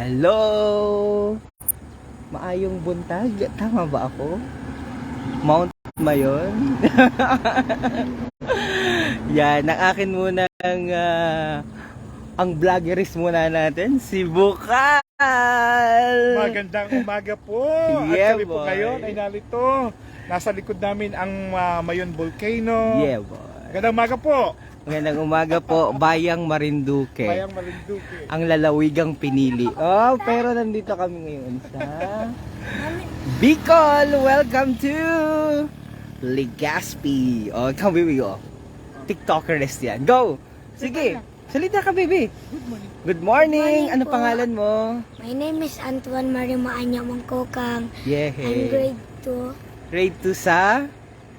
Hello! Maayong buntag. Tama ba ako? Mount Mayon? Yan, ang akin muna ang vloggeris muna natin, si Bukal! Magandang umaga po! Yeah, At kami po boy. ngayon ay narito. Nasa likod namin ang Mayon Volcano. Yeah, boy. Magandang umaga po! Magandang umaga po, Bayang Marinduque. Bayang Marinduque. Ang lalawigang pinili. Oh, pero nandito kami ngayon sa Bicol. Welcome to Legazpi. Oh, come baby, oh. TikTokerist yan. Go! Sige, salita ka, baby. Good morning. Good morning. Good morning Ano po. pangalan mo? My name is Antoine Mario Maanya Mangkokang. Yeah. I'm grade 2, Grade 2 sa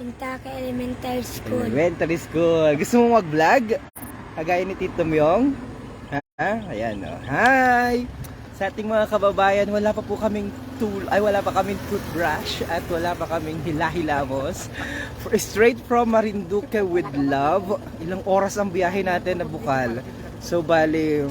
Pintaka Elementary School. elementary school. Gusto mo mag-vlog? Kagaya ni Tito Myong? Ha? Ayan, oh. Hi! Sa ating mga kababayan, wala pa kaming toothbrush at wala pa kaming hilahilamos. Straight from Marinduque with love. Ilang oras ang biyahe natin na Bukal. So bali,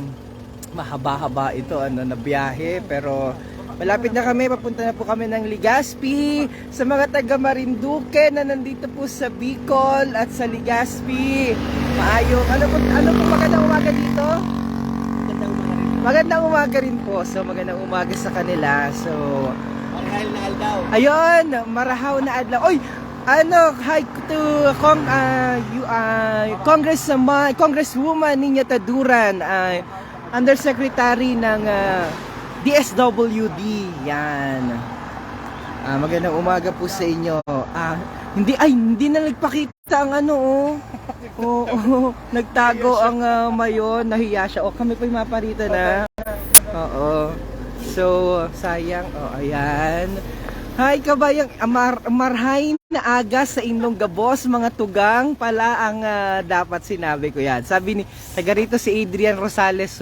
mahaba-haba ito na biyahe, pero malapit na kami, papunta na po kami ng Legazpi. Sa mga taga Marinduque na nandito po sa Bicol at sa Legazpi, maayong, ano po magandang umaga dito? Magandang umaga rin po. So magandang umaga sa kanila. So Marahil na aldaw. ayun, marahaw na adlaw. Oy, hi to Congresswoman Niña Taduran, Undersecretary ng DSWD. Yan. Magandang umaga po sa inyo. Hindi na nagpakita ang nagtago ang Mayon, nahiya siya. Kami pa yung maparito na. Oo. So, sayang. Ayan. Hi, kabayang marhay na aga sa inyong gabos, mga tugang pala ang dapat sinabi ko yan. Sabi ni, taga rito si Adrian Rosales,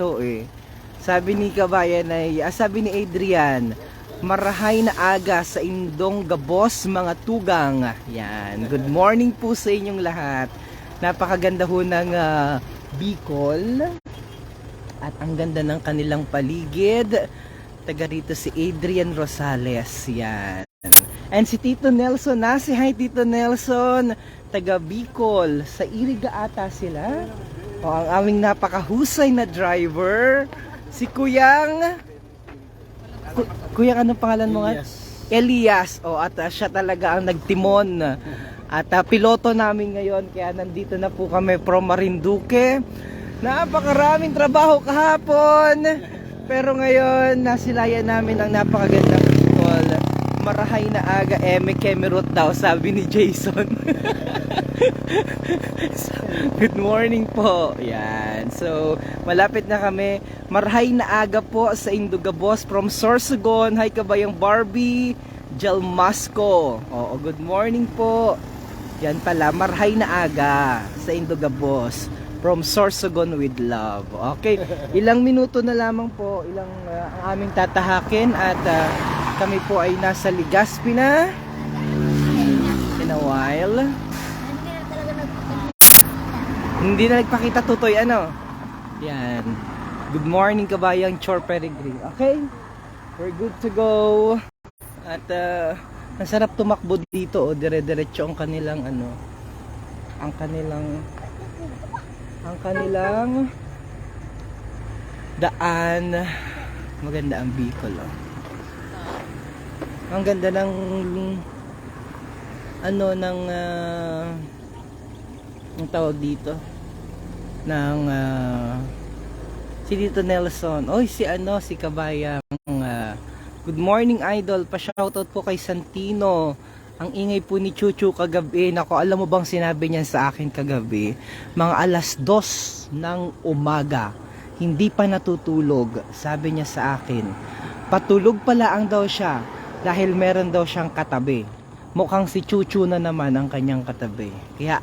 sabi ni kabayan sabi ni Adrian, marahay na aga sa indong gabos, mga tugang. Yan. Good morning po sa inyong lahat. Napakaganda ho ng Bicol. At ang ganda ng kanilang paligid. Taga rito si Adrian Rosales. Yan. And si Tito Nelson na. Si hi Tito Nelson. Taga Bicol. Sa Iriga ata sila. Ang aming napakahusay na driver. Si Kuyang. Kuyang, anong pangalan mo nga? Elias. At siya talaga ang nagtimon. At piloto namin ngayon. Kaya nandito na po kami from Marinduque. Napakaraming trabaho kahapon. Pero ngayon, nasilayan namin ang napakagandang Bicol. Marahay na aga, Kemerot daw, sabi ni Jason. Good morning po. Yan. So, malapit na kami. Marahay na aga po sa Indugabos from Sorsogon. Hi kabayang Barbie Jalmasco. Good morning po. Yan pala, marahay na aga sa Indugabos from Sorsogon with love. Okay, ilang minuto na lamang po, ang aming tatahakin at kami po ay nasa Legazpi na in a while. Hindi na nagpakita tutoy, Yan. Good morning kabayang Chor Peregrine. Okay, we're good to go. At masarap tumakbo dito, dire-diretso ang kanilang ang kanilang daan. Maganda ang Bicol, Ang ganda ng ang tawag dito ng si Tito Nelson. Si kabayang good morning idol, pa-shoutout po kay Santino. Ang ingay po ni Chuchu kagabi. Nako, alam mo bang sinabi niya sa akin kagabi? Mga alas 2 ng umaga. Hindi pa natutulog. Sabi niya sa akin. Patulog pala ang daw siya. Dahil meron daw siyang katabi. Mukhang si Chuchu na naman ang kanyang katabi. Kaya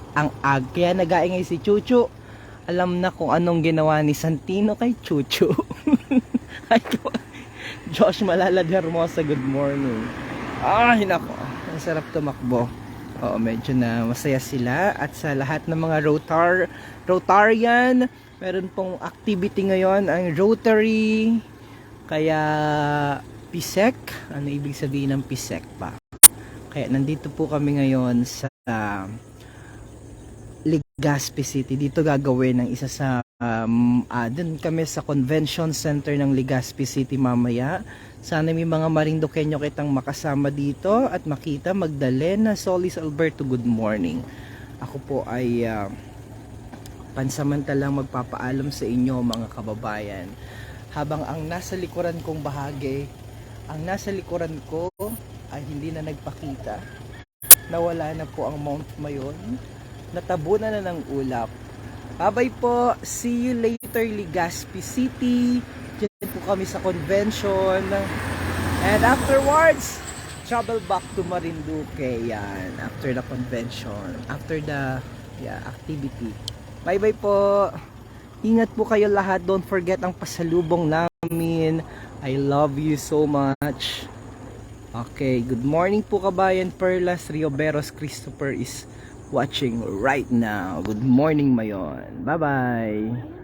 nag-aingay si Chuchu. Alam na kung anong ginawa ni Santino kay Chuchu. Josh Malalad Hermosa, good morning. Nako. Ang sarap tumakbo. Medyo na masaya sila. At sa lahat ng mga Rotarian, meron pong activity ngayon, ang Rotary Kaya PSEC, ano ibig sabihin ng PSEC pa? Kaya nandito po kami ngayon sa Legazpi City. Dito gagawin ng isa sa dun kami sa convention center ng Legazpi City mamaya. Sana may mga Marinduqueño kitang makasama dito at makita. Magdalena Solis Alberto, good morning. Ako po ay pansamantalang magpapaalam sa inyo mga kababayan. Habang ang nasa likuran kong bahagi, ang nasa likuran ko ay hindi na nagpakita. Nawala na po ang Mount Mayon. Natabunan na ng ulap. Bye-bye po. See you later, Legazpi City. Diyan po kami sa convention. And afterwards, travel back to Marinduque. Yan. After the convention. After the activity. Bye-bye po. Ingat po kayo lahat. Don't forget ang pasalubong namin. I love you so much. Okay, good morning po kabayan. Perlas Rioberos Christopher is watching right now. Good morning Mayon. Bye-bye.